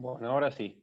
Bueno, ahora sí.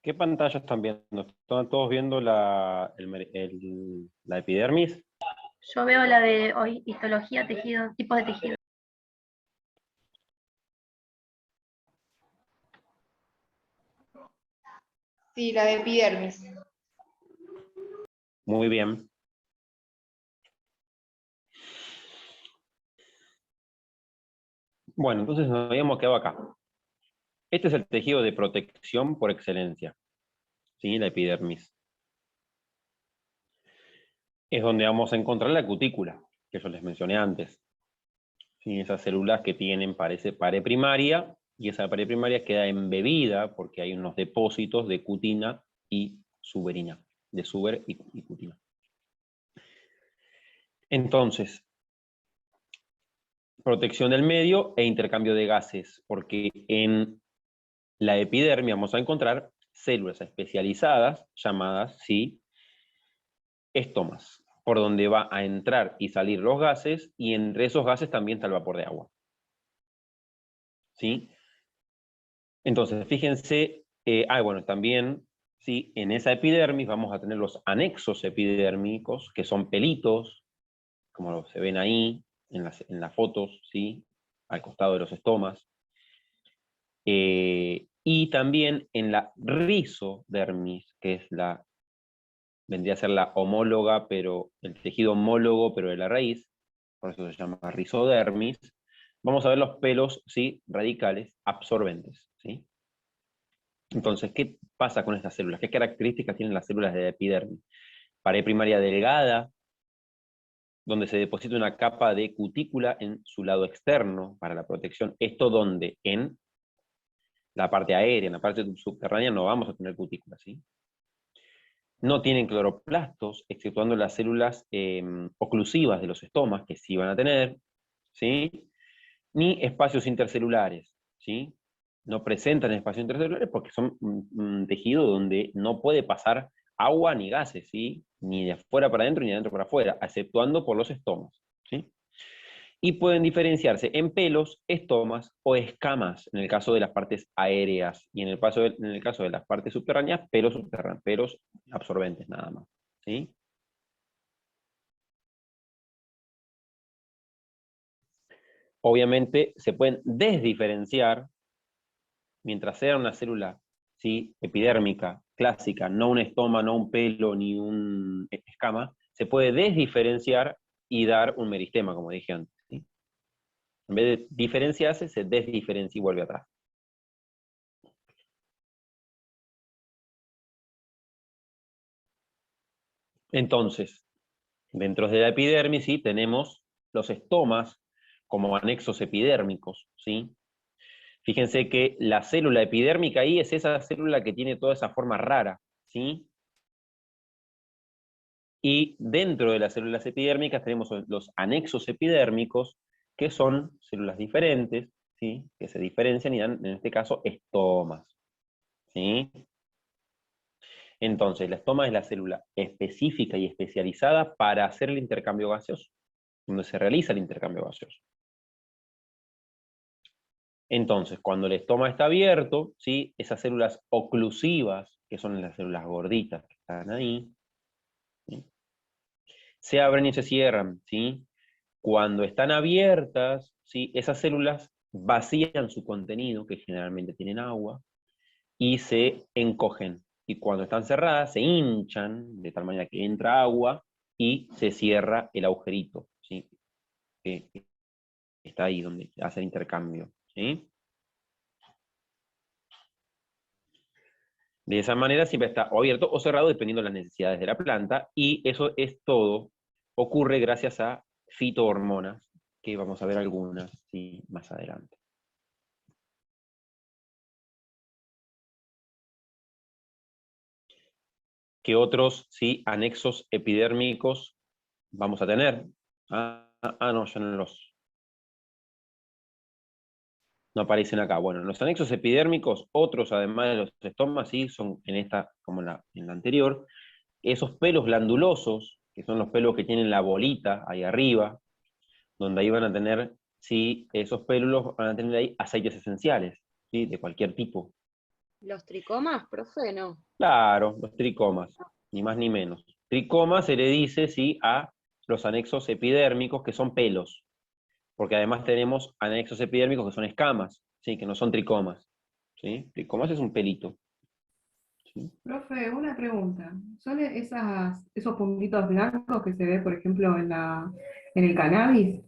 ¿Qué pantalla están viendo? ¿Están todos viendo la epidermis? Yo veo la de hoy, histología, tejido, tipos de tejido. Sí, la de epidermis. Muy bien. Bueno, entonces nos habíamos quedado acá. Este es el tejido de protección por excelencia, ¿sí? La epidermis. Es donde vamos a encontrar la cutícula, que yo les mencioné antes. ¿Sí? Esas células que tienen pared primaria, y esa pared primaria queda embebida porque hay unos depósitos de cutina y suberina, de suber y cutina. Entonces, protección del medio e intercambio de gases, porque en la epidermis vamos a encontrar células especializadas llamadas, ¿sí?, estomas, por donde va a entrar y salir los gases, y entre esos gases también está el vapor de agua. ¿Sí? Entonces, fíjense, bueno, también, ¿sí?, en esa epidermis vamos a tener los anexos epidérmicos, que son pelitos, como se ven ahí en las fotos, ¿sí?, al costado de los estomas. Y también en la rizodermis, que es vendría a ser la homóloga, pero el tejido homólogo, pero de la raíz, por eso se llama rizodermis, vamos a ver los pelos, ¿sí?, radicales absorbentes, ¿sí? Entonces, ¿qué pasa con estas células? ¿Qué características tienen las células de la epidermis? Pared primaria delgada, donde se deposita una capa de cutícula en su lado externo para la protección. Esto donde en la parte aérea, en la parte subterránea no vamos a tener cutícula, ¿sí? No tienen cloroplastos, exceptuando las células oclusivas de los estomas, que sí van a tener, ¿sí? Ni espacios intercelulares, ¿sí? No presentan espacios intercelulares porque son un tejido donde no puede pasar agua ni gases, ¿sí? Ni de afuera para adentro ni de adentro para afuera, exceptuando por los estomas, ¿sí? Y pueden diferenciarse en pelos, estomas o escamas, en el caso de las partes aéreas, y en el caso de las partes subterráneas, pelos subterráneos, pelos absorbentes nada más, ¿sí? Obviamente se pueden desdiferenciar, mientras sea una célula, ¿sí?, epidérmica, clásica, no un estoma, no un pelo, ni un escama, se puede desdiferenciar y dar un meristema, como dije antes, ¿sí? En vez de diferenciarse, se desdiferencia y vuelve atrás. Entonces, dentro de la epidermis, ¿sí?, tenemos los estomas como anexos epidérmicos, ¿sí? Fíjense que la célula epidérmica ahí es esa célula que tiene toda esa forma rara, ¿sí? Y dentro de las células epidérmicas tenemos los anexos epidérmicos, que son células diferentes, ¿sí?, que se diferencian y dan, en este caso, estomas, ¿sí? Entonces, la estoma es la célula específica y especializada para hacer el intercambio gaseoso, donde se realiza el intercambio gaseoso. Entonces, cuando el estoma está abierto, ¿sí?, esas células oclusivas, que son las células gorditas que están ahí, ¿sí?, se abren y se cierran, ¿sí? Cuando están abiertas, ¿sí?, esas células vacían su contenido, que generalmente tienen agua, y se encogen. Y cuando están cerradas, se hinchan, de tal manera que entra agua, y se cierra el agujerito, ¿sí?, que está ahí donde hace el intercambio, ¿sí? De esa manera siempre está o abierto o cerrado dependiendo de las necesidades de la planta, y eso es todo, ocurre gracias a fitohormonas, que vamos a ver algunas, ¿sí? Más adelante. ¿Qué otros, sí, anexos epidérmicos vamos a tener? No, ya no aparecen acá. Bueno, los anexos epidérmicos, otros además de los estomas, sí, son en esta, como en la anterior, esos pelos glandulosos, que son los pelos que tienen la bolita ahí arriba, donde ahí van a tener, sí, esos pelos van a tener ahí aceites esenciales, ¿sí? De cualquier tipo. ¿Los tricomas, profe? No. Claro, los tricomas, ni más ni menos. Tricoma se le dice, sí, a los anexos epidérmicos, que son pelos, porque además tenemos anexos epidérmicos que son escamas, ¿sí? Que no son tricomas. ¿Sí? Tricomas es un pelito. ¿Sí? Profe, una pregunta. ¿Son esos puntitos blancos que se ve, por ejemplo, en el cannabis?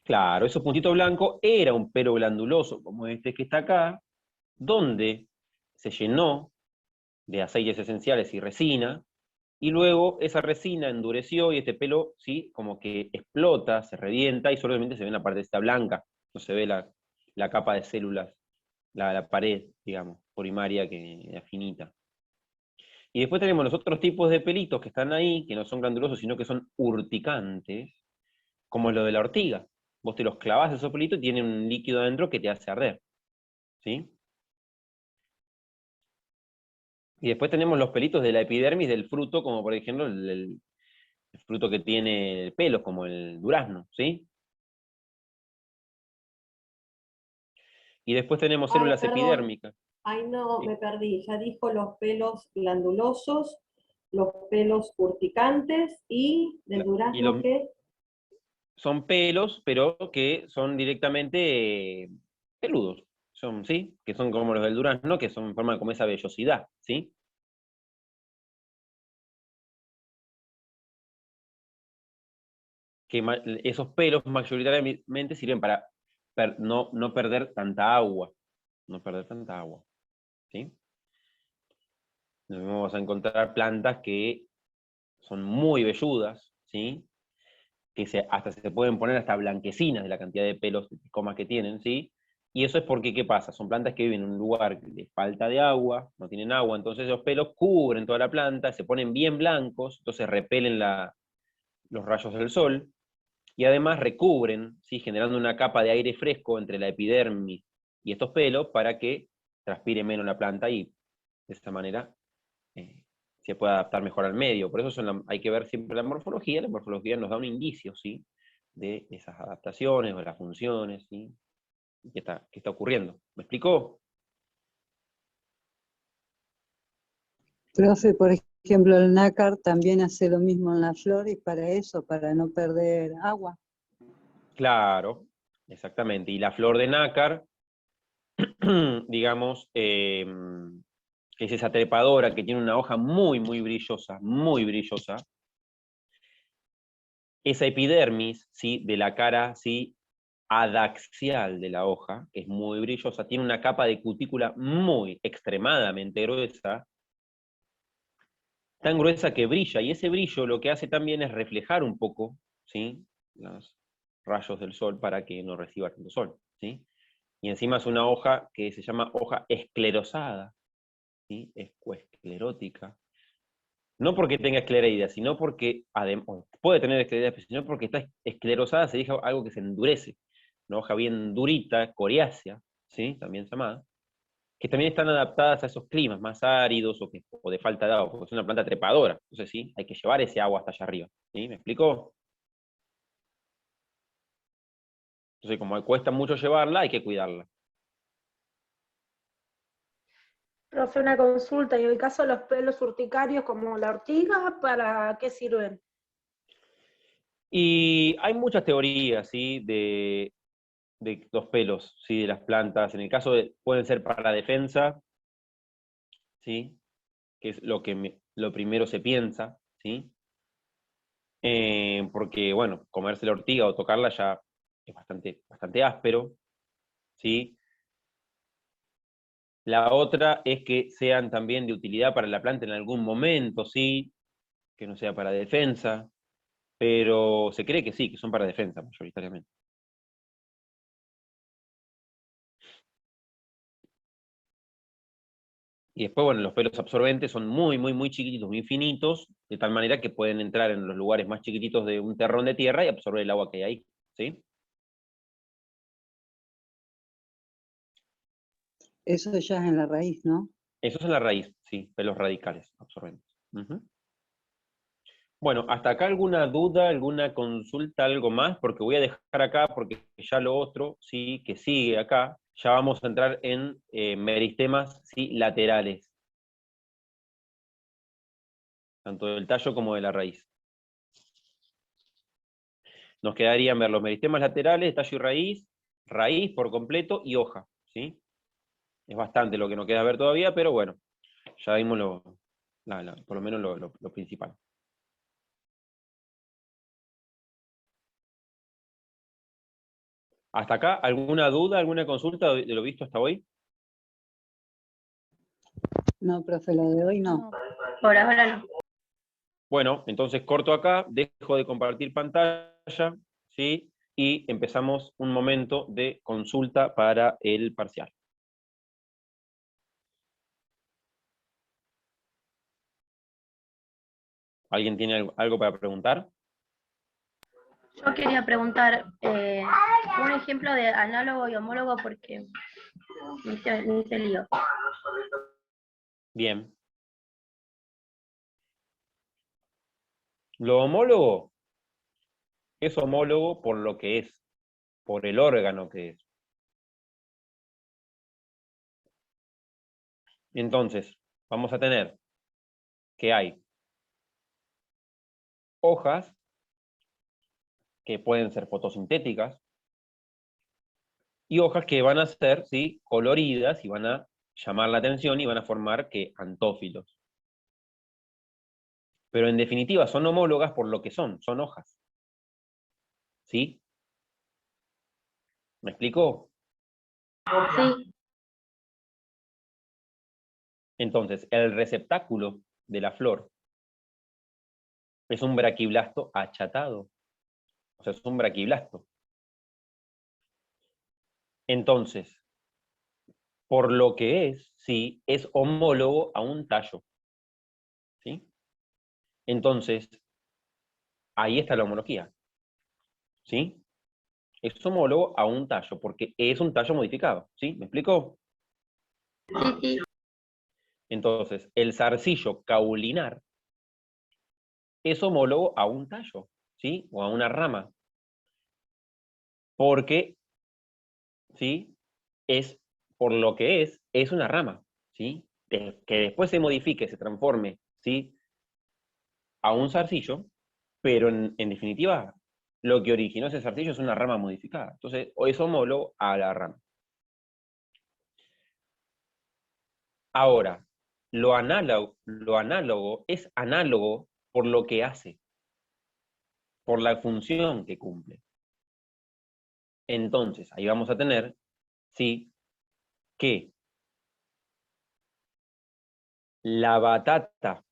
Claro, esos puntitos blancos era un pelo glanduloso, como este que está acá, donde se llenó de aceites esenciales y resina, y luego esa resina endureció y este pelo, sí, como que explota, se revienta y solamente se ve en la parte esta blanca, no se ve la capa de células, la pared, digamos, primaria que era finita. Y después tenemos los otros tipos de pelitos que están ahí, que no son glandulosos, sino que son urticantes, como lo de la ortiga. Vos te los clavás esos pelitos y tienen un líquido adentro que te hace arder. ¿Sí? Y después tenemos los pelitos de la epidermis del fruto, como por ejemplo el fruto que tiene pelos, como el durazno. ¿Sí? Y después tenemos Ay, células perdón. epidérmicas. Ay, no, ¿Sí? me perdí. Ya dijo los pelos glandulosos, los pelos urticantes y del Y durazno los, que... son pelos, pero que son directamente peludos. Son, ¿sí? Que son como los del durazno, que son en forma como esa vellosidad. ¿Sí? Que esos pelos mayoritariamente sirven para no perder tanta agua. No perder tanta agua. ¿Sí? Nos vamos a encontrar plantas que son muy velludas, ¿sí? Que hasta se pueden poner hasta blanquecinas de la cantidad de pelos, de comas que tienen, ¿sí? Y eso es porque, ¿qué pasa? Son plantas que viven en un lugar de falta de agua, no tienen agua, entonces esos pelos cubren toda la planta, se ponen bien blancos, entonces repelen los rayos del sol, y además recubren, ¿sí? Generando una capa de aire fresco entre la epidermis y estos pelos para que transpire menos la planta y de esta manera eh, se puede adaptar mejor al medio. Por eso hay que ver siempre la morfología nos da un indicio, ¿sí? De esas adaptaciones o las funciones, ¿sí? ¿Qué está ocurriendo? ¿Me explicó? Profe, por ejemplo, el nácar también hace lo mismo en la flor y para eso, para no perder agua. Claro, exactamente. Y la flor de nácar, digamos, que es esa trepadora que tiene una hoja muy, muy brillosa, esa epidermis, ¿sí? De la cara, ¿sí? Adaxial de la hoja, que es muy brillosa, tiene una capa de cutícula muy extremadamente gruesa, tan gruesa que brilla, y ese brillo lo que hace también es reflejar un poco, ¿sí? Los rayos del sol para que no reciba tanto sol, ¿sí? Y encima es una hoja que se llama hoja esclerosada, ¿sí? Esclerótica. No porque tenga esclereida, sino porque, puede tener esclereida, sino porque está esclerosada, se dice algo que se endurece. Una hoja bien durita, coriácea, ¿sí? También llamada, que también están adaptadas a esos climas más áridos o de falta de agua, porque es una planta trepadora. Entonces, sí, hay que llevar ese agua hasta allá arriba. ¿Sí? ¿Me explico? Entonces, como cuesta mucho llevarla, hay que cuidarla. Profe, una consulta, y en el caso de los pelos urticarios como la ortiga, ¿para qué sirven? Y hay muchas teorías, ¿sí? De los pelos, ¿sí? De las plantas. En el caso pueden ser para la defensa, ¿sí? Que es lo primero se piensa, ¿sí? Porque, bueno, comerse la ortiga o tocarla ya es bastante áspero, ¿sí? La otra es que sean también de utilidad para la planta en algún momento, ¿sí? Que no sea para defensa, pero se cree que sí, que son para defensa mayoritariamente. Y después, bueno, los pelos absorbentes son muy, muy, muy chiquititos, muy finitos, de tal manera que pueden entrar en los lugares más chiquititos de un terrón de tierra y absorber el agua que hay ahí, ¿sí? Eso ya es en la raíz, ¿no? Eso es en la raíz, sí, pelos radicales absorbentes. Ujú. Bueno, hasta acá alguna duda, alguna consulta, algo más, porque voy a dejar acá, porque ya lo otro, sí, que sigue acá, ya vamos a entrar en meristemas, sí, laterales, tanto del tallo como de la raíz. Nos quedarían ver los meristemas laterales, tallo y raíz, raíz por completo y hoja, ¿sí? Es bastante lo que nos queda ver todavía, pero bueno, ya vimos por lo menos lo principal. ¿Hasta acá alguna duda, alguna consulta de lo visto hasta hoy? No, profe, lo de hoy no. Por ahora no. Bueno, entonces corto acá, dejo de compartir pantalla, ¿sí? Y empezamos un momento de consulta para el parcial. ¿Alguien tiene algo para preguntar? Yo quería preguntar un ejemplo de análogo y homólogo porque me hice lío. Bien. Lo homólogo es homólogo por lo que es, por el órgano que es. Entonces, vamos a tener que hay hojas que pueden ser fotosintéticas y hojas que van a ser, ¿sí?, coloridas y van a llamar la atención y van a formar que antófilos. Pero en definitiva son homólogas por lo que son hojas. ¿Sí? ¿Me explico? Sí, Entonces, el receptáculo de la flor es un braquiblasto achatado. O sea, es un braquiblasto. Entonces, por lo que es, sí, es homólogo a un tallo. ¿Sí? Entonces, ahí está la homología. ¿Sí? Es homólogo a un tallo, porque es un tallo modificado. ¿Sí? ¿Me explico? sí. Entonces, el zarcillo caulinar es homólogo a un tallo, ¿sí? O a una rama. Porque, ¿sí?, es, por lo que es una rama, ¿sí? Que después se modifique, se transforme, ¿sí?, a un zarcillo, pero en definitiva, lo que originó ese zarcillo es una rama modificada. Entonces, o es homólogo a la rama. Ahora, lo análogo es análogo por lo que hace, por la función que cumple. Entonces, ahí vamos a tener, ¿sí?, que la batata,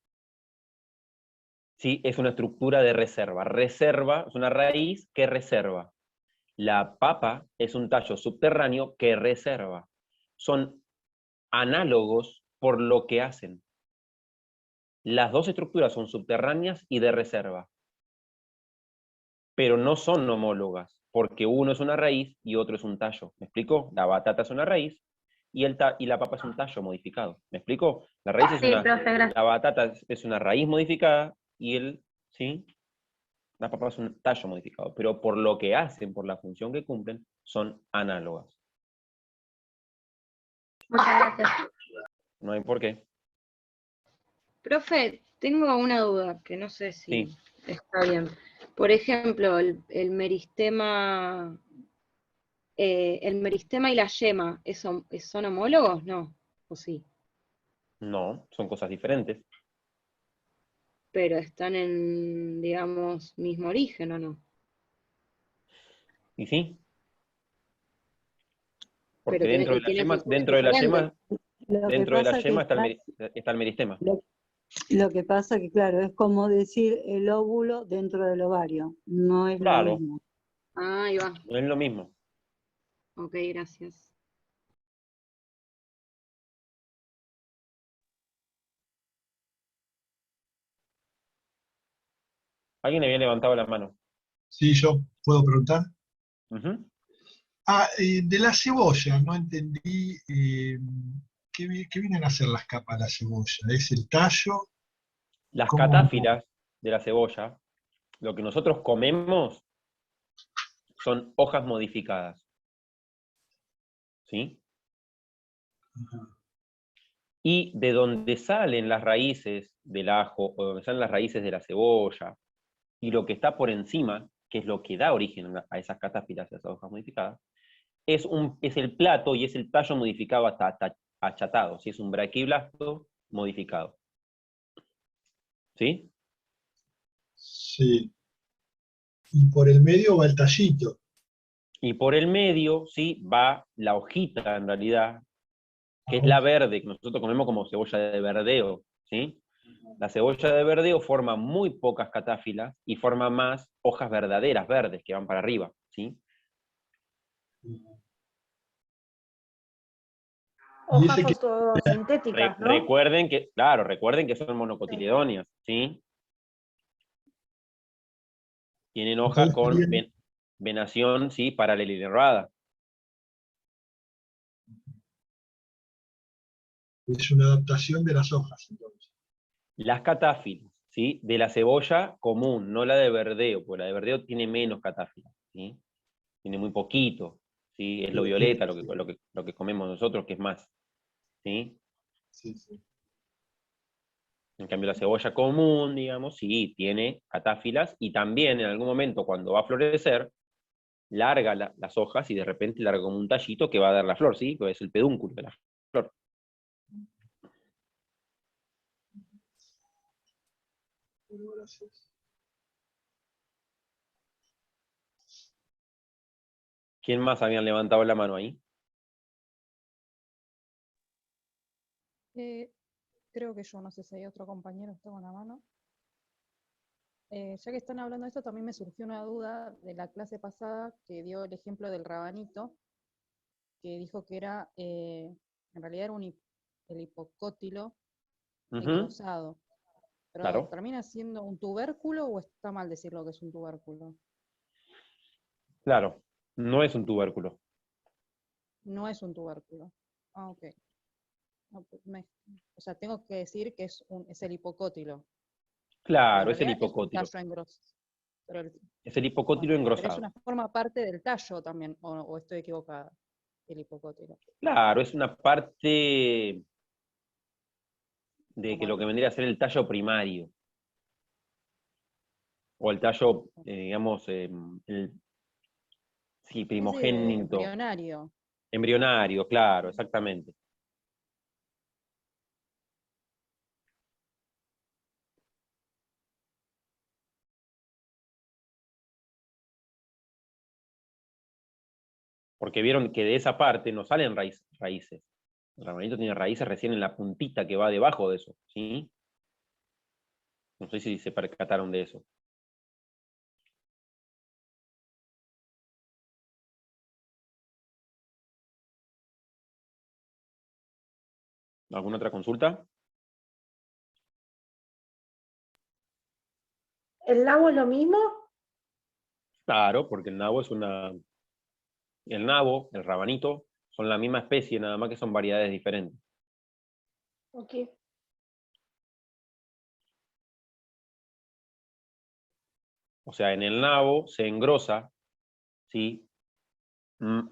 ¿sí?, es una estructura de reserva. Reserva es una raíz que reserva. La papa es un tallo subterráneo que reserva. Son análogos por lo que hacen. Las dos estructuras son subterráneas y de reserva, pero no son homólogas, porque uno es una raíz y otro es un tallo. ¿Me explico? La batata es una raíz y la papa es un tallo modificado. ¿Me explico? La raíz es Sí, profe, gracias. la batata es una raíz modificada y ¿sí?, la papa es un tallo modificado, pero por lo que hacen, por la función que cumplen, son análogas. Muchas gracias. No hay por qué. Profe, tengo una duda que no sé si Sí. está bien. Por ejemplo, el meristema y la yema, ¿son homólogos? No, ¿o sí? No, son cosas diferentes. Pero están en, digamos, mismo origen, ¿o no? ¿Y sí? Porque Pero dentro de la tiene yema, funciones diferentes. Lo que dentro de la pasa yema que, está el meristema. lo que pasa que, claro, es como decir el óvulo dentro del ovario. No es lo Claro, mismo. Ah, ahí va. no es lo mismo. Ok, gracias. Alguien había levantado la mano. Sí, yo puedo preguntar. Ujú. De la cebolla, no entendí qué vienen a hacer las capas de la cebolla. ¿Es el tallo? Las ¿Cómo? catáfilas de la cebolla, lo que nosotros comemos son hojas modificadas. ¿Sí? Y de donde salen las raíces del ajo, o donde salen las raíces de la cebolla, y lo que está por encima, que es lo que da origen a esas catáfilas, a esas hojas modificadas, es el plato y es el tallo modificado hasta achatado, ¿sí? Es un braquiblasto modificado. ¿Sí? Sí. Y por el medio va el tallito. Y por el medio, ¿sí? Va la hojita, en realidad, que es Ah, la verde, que nosotros comemos como cebolla de verdeo, ¿sí? La cebolla de verdeo forma muy pocas catáfilas y forma más hojas verdaderas, verdes, que van para arriba, ¿sí? y Hojas ese que fotosintéticas, ¿no? Recuerden que, claro, recuerden que son monocotiledóneas, ¿sí? Tienen hoja entonces con venación, ¿sí? Paralelerrada. es una adaptación de las hojas, entonces. Las catáfilas, ¿sí? De la cebolla común, no la de verdeo, porque la de verdeo tiene menos catáfilas, ¿sí? Tiene muy poquito, ¿sí? Es lo violeta lo que comemos nosotros, que es más, ¿sí? Sí, sí. En cambio, la cebolla común, digamos, sí, tiene catáfilas, y también en algún momento, cuando va a florecer, larga las hojas y de repente larga como un tallito que va a dar la flor, ¿sí? Que es el pedúnculo de la flor. Bueno, gracias. ¿Quién más habían levantado la mano ahí? Creo que yo, no sé si hay otro compañero que está con la mano. Ya que están hablando de esto, también me surgió una duda de la clase pasada que dio el ejemplo del rabanito, que dijo que era, en realidad era el hipocótilo Ujú, engrosado. Pero claro, ¿termina siendo un tubérculo o está mal decirlo que es un tubérculo? claro. No es un tubérculo. No es un tubérculo. Ah, ok. No, o sea, tengo que decir que es el hipocótilo. Pero en Claro, es el realidad es un hipocótilo. tallo engrosado. Pero Es el hipocótilo bueno, pero es engrosado. una forma parte del tallo también, o estoy equivocada, el hipocótilo. Claro, es una parte de que Como lo que vendría a ser el tallo primario. O el tallo, digamos, sí, sí, de primogénito. embrionario. Embrionario, claro, exactamente. Porque vieron que de esa parte no salen raíces. El rabanito tiene raíces recién en la puntita que va debajo de eso, ¿sí? No sé si se percataron de eso. ¿Alguna otra consulta? ¿El nabo es lo mismo? Claro, porque el nabo el nabo, el rabanito, son la misma especie, nada más que son variedades diferentes. Ok. O sea, en el nabo se engrosa, ¿sí?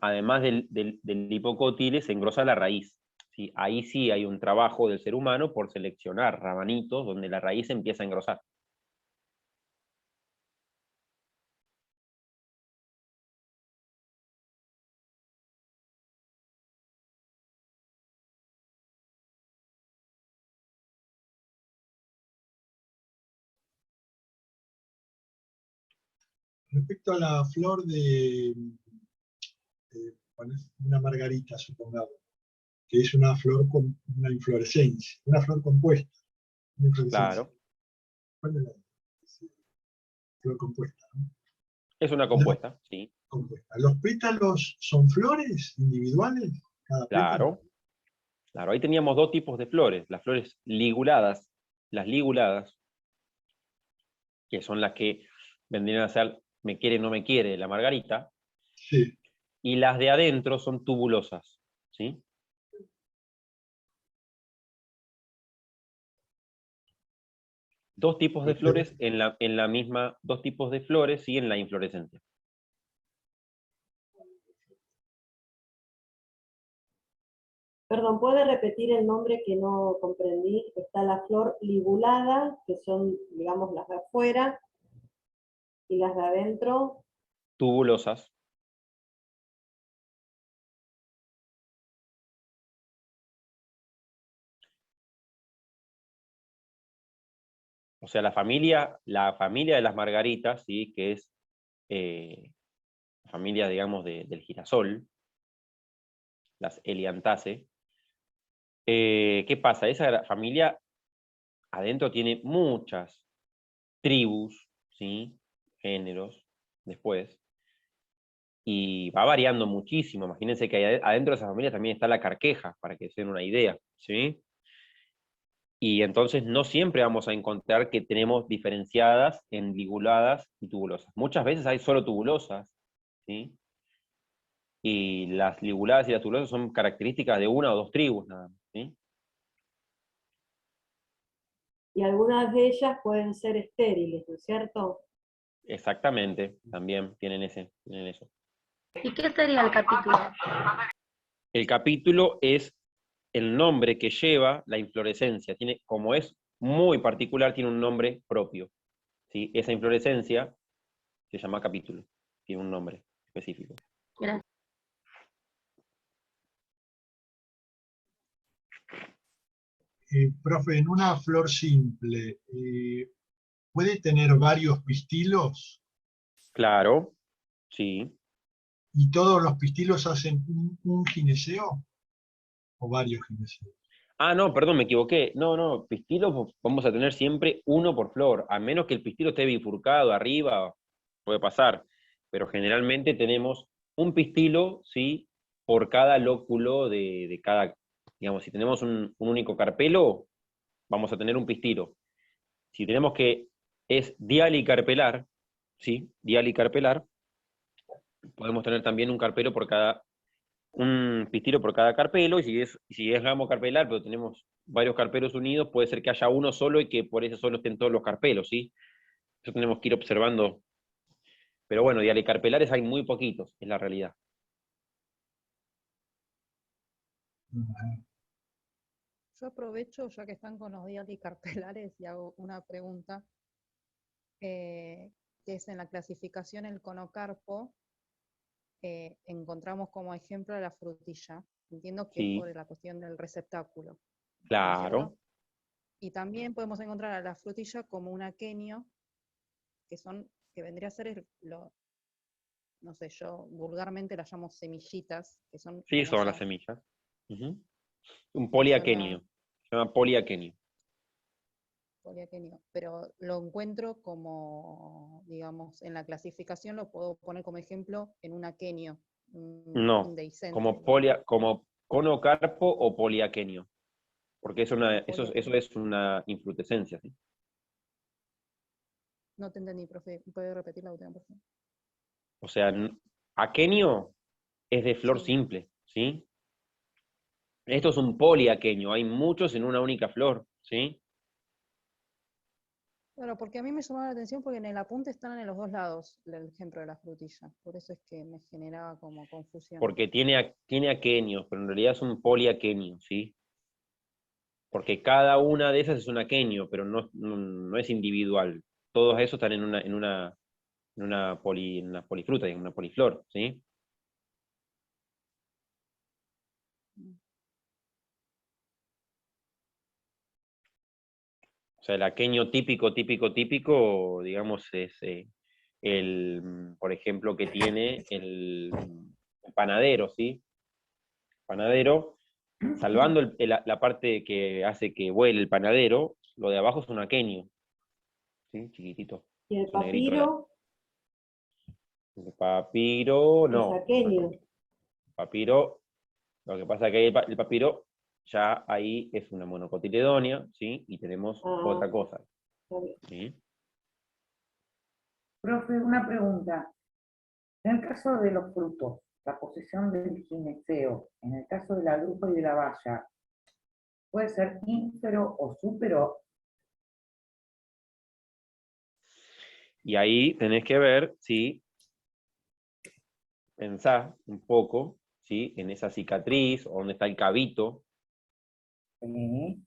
Además del hipocótile, se engrosa la raíz, ¿sí? Ahí sí hay un trabajo del ser humano por seleccionar rabanitos donde la raíz empieza a engrosar. Respecto a la flor una margarita, supongamos, que es una flor con una inflorescencia, una flor compuesta, una inflorescencia. Claro, ¿Cuál es la flor compuesta? ¿No? es una compuesta, ¿sí? Compuesta. ¿Los pétalos son flores individuales? Cada pétalo. Claro, claro. Ahí teníamos dos tipos de flores, las flores liguladas, las liguladas, que son las que vendrían a ser me quiere, no me quiere, la margarita, Sí. y las de adentro son tubulosas, ¿sí? Dos tipos de flores en la misma, dos tipos de flores, sí, en la inflorescencia. Perdón, ¿puede repetir el nombre que no comprendí? Está la flor ligulada, que son, digamos, las de afuera, y las de adentro. Tubulosas. O sea, la familia de las margaritas, ¿sí? Que es la familia, digamos, del girasol, las Eliantaceae. ¿Qué pasa? Esa familia adentro tiene muchas tribus, ¿sí? Géneros, después, y va variando muchísimo. Imagínense que adentro de esa familia también está la carqueja, para que se den una idea, ¿sí? Y entonces no siempre vamos a encontrar que tenemos diferenciadas en liguladas y tubulosas. Muchas veces hay solo tubulosas, ¿sí? Y las liguladas y las tubulosas son características de una o dos tribus nada más, ¿sí? Y algunas de ellas pueden ser estériles, ¿no es cierto? Exactamente, también tienen eso. ¿Y qué sería el capítulo? El capítulo es el nombre que lleva la inflorescencia. Tiene, como es muy particular, tiene un nombre propio, ¿sí? Esa inflorescencia se llama capítulo, tiene un nombre específico. Gracias. Profe, en una flor simple, ¿puede tener varios pistilos? Claro, sí. ¿Y todos los pistilos hacen un gineceo? ¿O varios gineseos? Ah, no, perdón, me equivoqué. No, pistilos vamos a tener siempre uno por flor, a menos que el pistilo esté bifurcado arriba, puede pasar. Pero generalmente tenemos un pistilo, ¿sí? Por cada lóculo de cada, digamos, si tenemos un único carpelo, vamos a tener un pistilo. Si tenemos que es dialicarpelar, ¿sí? Dialicarpelar, podemos tener también un pistilo por cada carpelo, y si es ramo carpelar, pero tenemos varios carpelos unidos, puede ser que haya uno solo y que por eso solo estén todos los carpelos, ¿sí? Eso tenemos que ir observando. Pero bueno, dialicarpelares hay muy poquitos, es la realidad. Yo aprovecho, ya que están con los dialicarpelares, y hago una pregunta, que es en la clasificación el conocarpo, encontramos como ejemplo a la frutilla. Entiendo que es Sí, por la cuestión del receptáculo, ¿no es claro. cierto? Y también podemos encontrar a la frutilla como un aquenio, que vendría a ser no sé, yo vulgarmente las llamo semillitas, que son Sí, como son las esas, semillas. Ujú. Un que son poliaquenio. Se llama poliaquenio. poliaquenio, pero lo encuentro como, digamos, en la clasificación lo puedo poner como ejemplo en un aquenio, un No, dehiscente. como conocarpo o poliaquenio. Porque eso es una infrutescencia, ¿sí? No te entendí, profe. ¿Puede repetir la última, por favor? O sea, aquenio es de flor Sí. simple, ¿sí? Esto es un poliaquenio, hay muchos en una única flor, ¿sí? Bueno, porque a mí me llamaba la atención porque en el apunte están en los dos lados el ejemplo de la frutilla. Por eso es que me generaba como confusión. Porque tiene aquenios, pero en realidad es un poliaquenio, ¿sí? Porque cada una de esas es un aquenio, pero no es individual. Todos esos están en una polifruta, en una poliflor, ¿sí? O sea, el aquenio típico, digamos, es por ejemplo, que tiene el panadero, ¿sí? Panadero, salvando la parte que hace que vuele el panadero, lo de abajo es un aquenio, ¿sí? Chiquitito, Y el es un negrito. El papiro, es no. aquenio. El papiro, lo que pasa es que el papiro ya ahí es una monocotiledonia, ¿sí? Y tenemos Ah, otra cosa, está bien. ¿sí? Profe, una pregunta. En el caso de los frutos, la posición del gineceo, en el caso de la drupa y de la baya, ¿puede ser ínfero o súpero? Y ahí tenés que ver si pensás un poco, ¿sí? En esa cicatriz, o dónde está el cabito. Sí.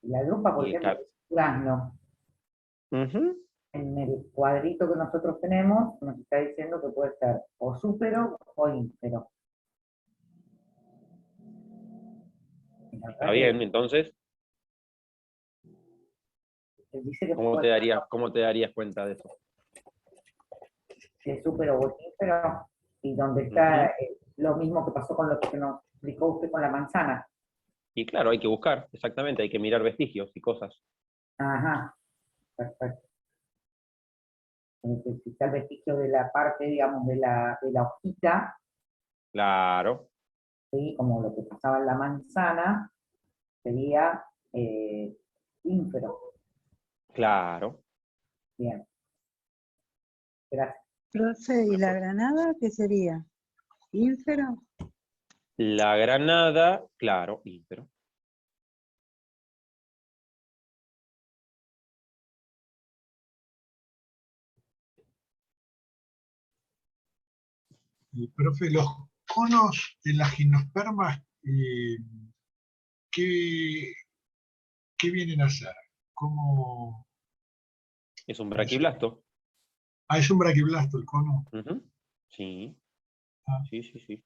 Y la drupa, por Y el ejemplo, es durazno. Ujú. En el cuadrito que nosotros tenemos, nos está diciendo que puede ser o súpero o ínfero. Y la Está verdad bien, entonces, que dice que puede ser cómo te darías cuenta de eso? si es súpero o ínfero, y donde está lo mismo que pasó con lo que nos explicó usted con la manzana. Y claro, hay que buscar, exactamente, hay que mirar vestigios y cosas. Ajá, perfecto. Si está el vestigio de la parte, digamos, de la hojita, Claro, ¿sí? Como lo que pasaba en la manzana, sería ínfero. claro. Bien, gracias. Profe, ¿y la granada qué sería? ¿Ínfero? La granada, claro, pero Profe, los conos de las gimnospermas, ¿qué, qué vienen a hacer? ¿Cómo? es un braquiblasto. Ah, es un braquiblasto el cono. Ujú. Sí, Ah, sí, sí, sí.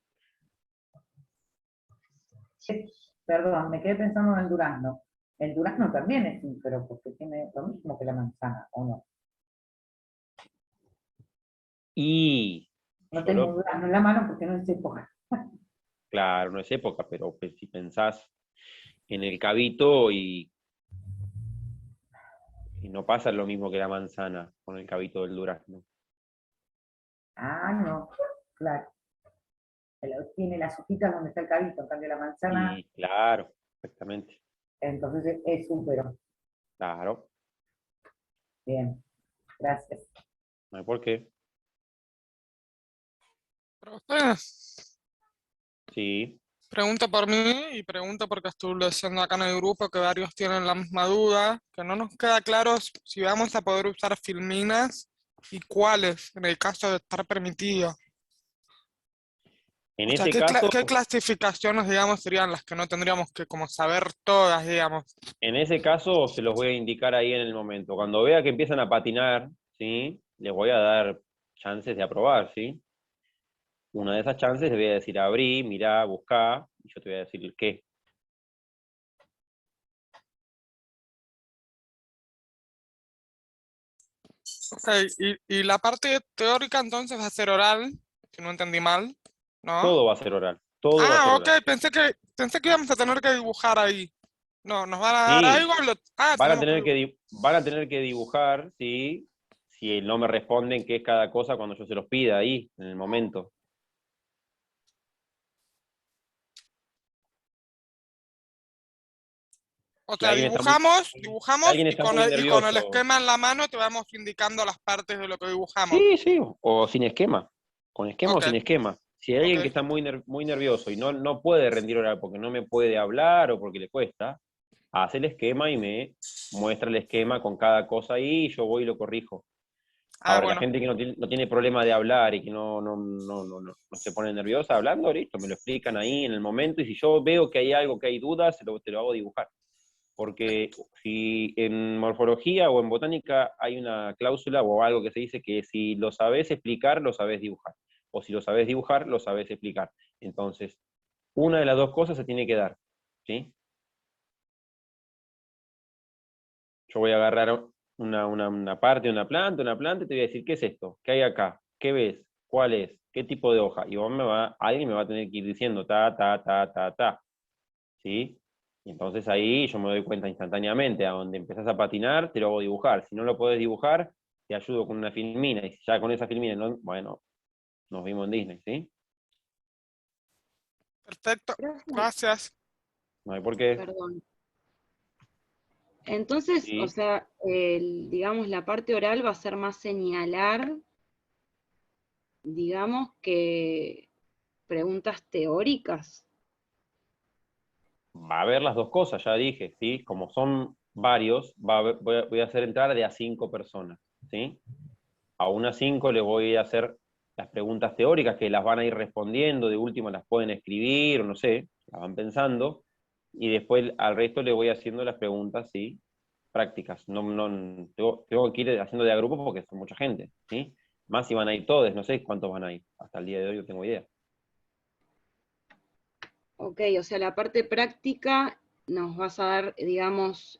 Perdón, me quedé pensando en el durazno. El durazno también es ínfero porque tiene lo mismo que la manzana, ¿o no? Y No yo tengo un lo, durazno en la mano porque no es época. claro, no es época, pero pues, si pensás en el cabito y no pasa lo mismo que la manzana con el cabito del durazno. Ah, no, claro. Tiene las hojitas donde está el cabito, en cambio la manzana, Y claro, exactamente, entonces es súpero. claro, Bien, gracias. no hay por qué. Profe, Sí, pregunta por mí y pregunta porque estuve leyendo acá en el grupo que varios tienen la misma duda, que no nos queda claro si vamos a poder usar filminas y cuáles en el caso de estar permitido. en O sea, ese caso, ¿qué clasificaciones, digamos, serían las que no tendríamos que como saber todas, digamos? se los voy a indicar ahí en el momento. Cuando vea que empiezan a patinar, ¿sí? Les voy a dar chances de aprobar, ¿sí? Una de esas chances le voy a decir abrí, mirá, buscá, y yo te voy a decir el qué. Ok, y la parte teórica entonces va a ser oral, si no entendí mal, ¿no? Todo va a ser oral, todo va a ser Ah, ok, oral. pensé que íbamos a tener que dibujar ahí. No, ¿nos van a dar Sí, algo? Tenemos que dibujar. van a tener que dibujar, ¿sí? Si no me responden qué es cada cosa cuando yo se los pida ahí, en el momento. O Si sea, alguien está si dibujamos alguien y está muy y con el nervioso, esquema en la mano te vamos indicando las partes de lo que dibujamos. sí, sí, o sin esquema, con esquema o Ok, sin esquema. Si hay ok. alguien que está muy nervioso y no puede rendir oral porque no me puede hablar o porque le cuesta, hace el esquema y me muestra el esquema con cada cosa ahí y yo voy y lo corrijo. Ah, Ahora, la bueno, gente que no tiene problema de hablar y que no se pone nerviosa hablando, listo, me lo explican ahí en el momento y si yo veo que hay algo, que hay dudas, te lo hago dibujar. Porque si en morfología o en botánica hay una cláusula o algo que se dice que si lo sabes explicar, lo sabes dibujar. O si lo sabes dibujar, lo sabes explicar. Entonces, una de las dos cosas se tiene que dar. ¿Sí? Yo voy a agarrar una parte de una planta, y te voy a decir, ¿qué es esto? ¿Qué hay acá? ¿Qué ves? ¿Cuál es? ¿Qué tipo de hoja? Y alguien me va a tener que ir diciendo ta, ta, ta, ta, ta. ¿Sí? Y entonces ahí yo me doy cuenta instantáneamente, a donde empezás a patinar, te lo hago dibujar. Si no lo podés dibujar, te ayudo con una filmina. Y si ya con esa filmina, bueno, nos vimos en Disney, ¿sí? perfecto. Profe, Gracias. No hay por qué. perdón. Entonces, Sí. o sea, digamos, la parte oral va a ser más señalar, digamos, que preguntas teóricas. Va a haber las dos cosas, ya dije, ¿sí? Como son varios, voy a hacer entrar de a 5 personas, ¿sí? A unas 5 le voy a hacer las preguntas teóricas que las van a ir respondiendo, de último las pueden escribir, o no sé, las van pensando, y después al resto le voy haciendo las preguntas, ¿sí? Prácticas. Tengo que ir haciendo de a grupo porque son mucha gente, ¿sí? Más si van a ir todos, no sé cuántos van a ir. Hasta el día de hoy no tengo idea. Ok, o sea, la parte práctica nos vas a dar, digamos,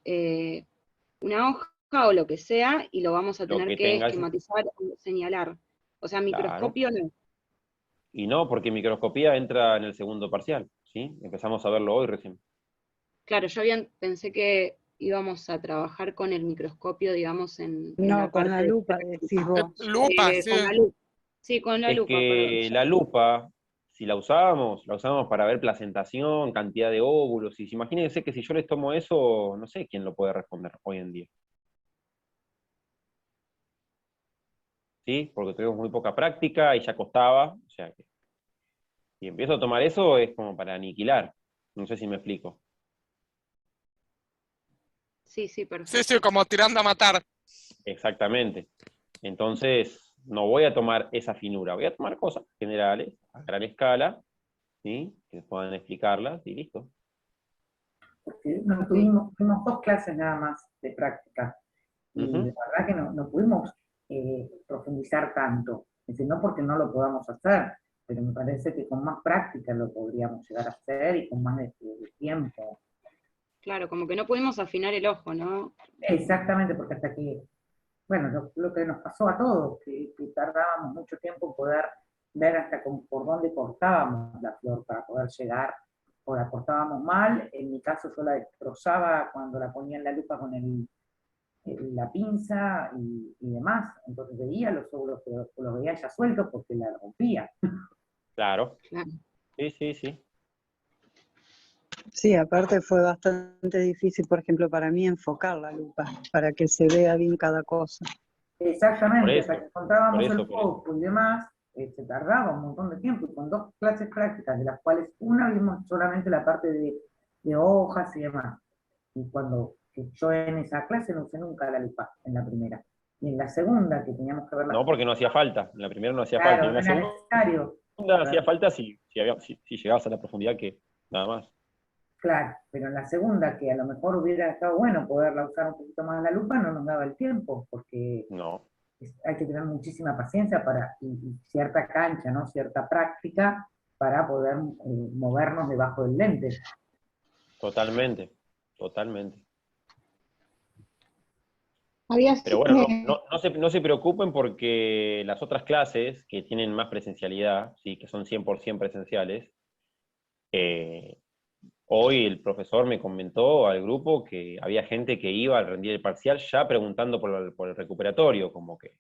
una hoja o lo que sea, y lo vamos a Lo tener que que tengas, esquematizar o señalar. O sea, claro. microscopio no. Y no, porque microscopía entra en el segundo parcial, ¿sí? Empezamos a verlo hoy recién. Claro, yo pensé que íbamos a trabajar con el microscopio, digamos, en No, la con parte la lupa decís vos. Lupa, sí. con la lupa. Sí, con la Es lupa, perdón. que la lupa, si la usábamos para ver placentación, cantidad de óvulos, y imagínense que si yo les tomo eso, no sé quién lo puede responder hoy en día. ¿Sí? Porque tenemos muy poca práctica y ya costaba, o sea que si empiezo a tomar eso es como para aniquilar. No sé si me explico. Sí, sí, Sí, perfecto. sí, como tirando a matar. Exactamente. Entonces, no voy a tomar esa finura, voy a tomar cosas generales, a gran escala, ¿sí? Que puedan explicarlas y listo. Porque no tuvimos 2 clases nada más de práctica. Y Ujú. la verdad que no pudimos profundizar tanto. Es decir, no porque no lo podamos hacer, pero me parece que con más práctica lo podríamos llegar a hacer y con más de tiempo. Claro, como que no pudimos afinar el ojo, ¿no? Exactamente, porque hasta que, bueno, lo que nos pasó a todos, que tardábamos mucho tiempo en poder ver hasta por dónde cortábamos la flor para poder llegar, o la cortábamos mal. En mi caso yo la destrozaba cuando la ponía en la lupa con la pinza y demás. Entonces veía los óvulos, pero los veía ya sueltos porque la rompía. Claro. Claro. Sí, sí, sí. Sí, aparte fue bastante difícil, por ejemplo, para mí enfocar la lupa, para que se vea bien cada cosa. Por Exactamente, hasta eso, que encontrábamos por el eso. foco y demás, se tardaba un montón de tiempo, y con 2 clases prácticas, de las cuales una vimos solamente la parte de hojas y demás. Y que yo en esa clase no usé nunca la lupa, en la primera. Y en la segunda, que teníamos que ver las No, porque no hacía cosas, falta. En la primera no hacía falta. Y claro, en no la era segunda necesario. hacía falta si llegabas a la profundidad que nada más. Claro, pero en la segunda, que a lo mejor hubiera estado bueno poderla usar un poquito más la lupa, no nos daba el tiempo, porque No, hay que tener muchísima paciencia y cierta cancha, ¿no? Cierta práctica para poder movernos debajo del lente. totalmente. Totalmente. Había Pero bueno, no se preocupen porque las otras clases que tienen más presencialidad, ¿sí? Que son 100% presenciales, hoy el profesor me comentó al grupo que había gente que iba a rendir el parcial ya preguntando por el recuperatorio, como que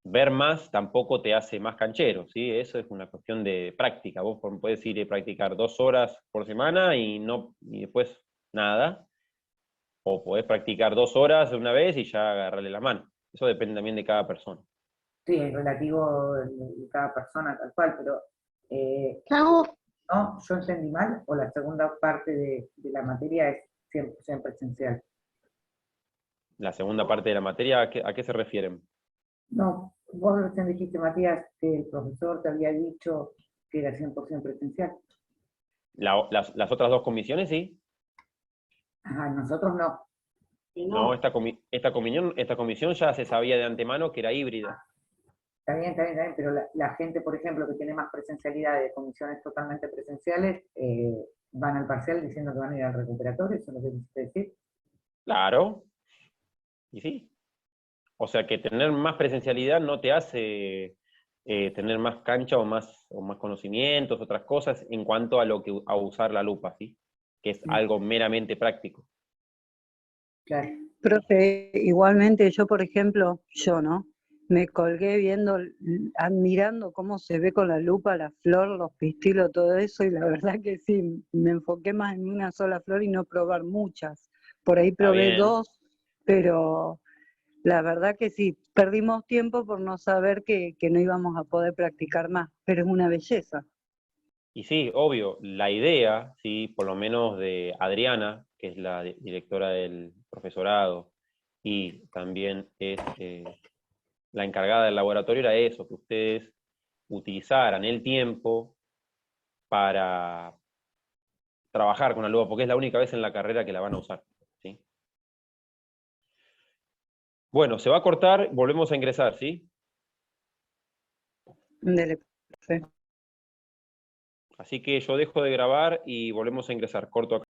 ver más tampoco te hace más canchero, ¿sí? Eso es una cuestión de práctica. Vos podés ir a practicar 2 horas por semana y después nada, o podés practicar 2 horas de una vez y ya agarrarle la mano. Eso depende también de cada persona. Sí, es relativo de cada persona tal cual, pero Hago no, yo entendí mal, o la segunda parte de la materia es 100% presencial. La segunda parte de la materia, ¿a qué se refieren? No, vos recién dijiste, Matías, que el profesor te había dicho que era 100% presencial. Las otras 2 comisiones, sí. Ajá, nosotros no. No, esta comisión ya se sabía de antemano que era híbrida. Está bien, pero la gente, por ejemplo, que tiene más presencialidad de comisiones totalmente presenciales, van al parcial diciendo que van a ir al recuperatorio, ¿eso es lo que quisiste decir? Claro, y sí. O sea que tener más presencialidad no te hace tener más cancha o más conocimientos, otras cosas, en cuanto a usar la lupa, ¿sí? Que es algo meramente práctico. Claro. Profe, igualmente yo, por ejemplo, ¿no? Me colgué viendo, admirando cómo se ve con la lupa la flor, los pistilos, todo eso, y la verdad que sí, me enfoqué más en una sola flor y no probar muchas, por ahí Está probé bien. 2, pero la verdad que sí, perdimos tiempo por no saber que no íbamos a poder practicar más, pero es una belleza. Y sí, obvio, la idea, sí, por lo menos de Adriana, que es la directora del profesorado, y también es la encargada del laboratorio, era eso, que ustedes utilizaran el tiempo para trabajar con la lupa, porque es la única vez en la carrera que la van a usar, ¿sí? Bueno, se va a cortar, volvemos a ingresar, ¿sí? Dele, profe. Así que yo dejo de grabar y volvemos a ingresar. Corto acá.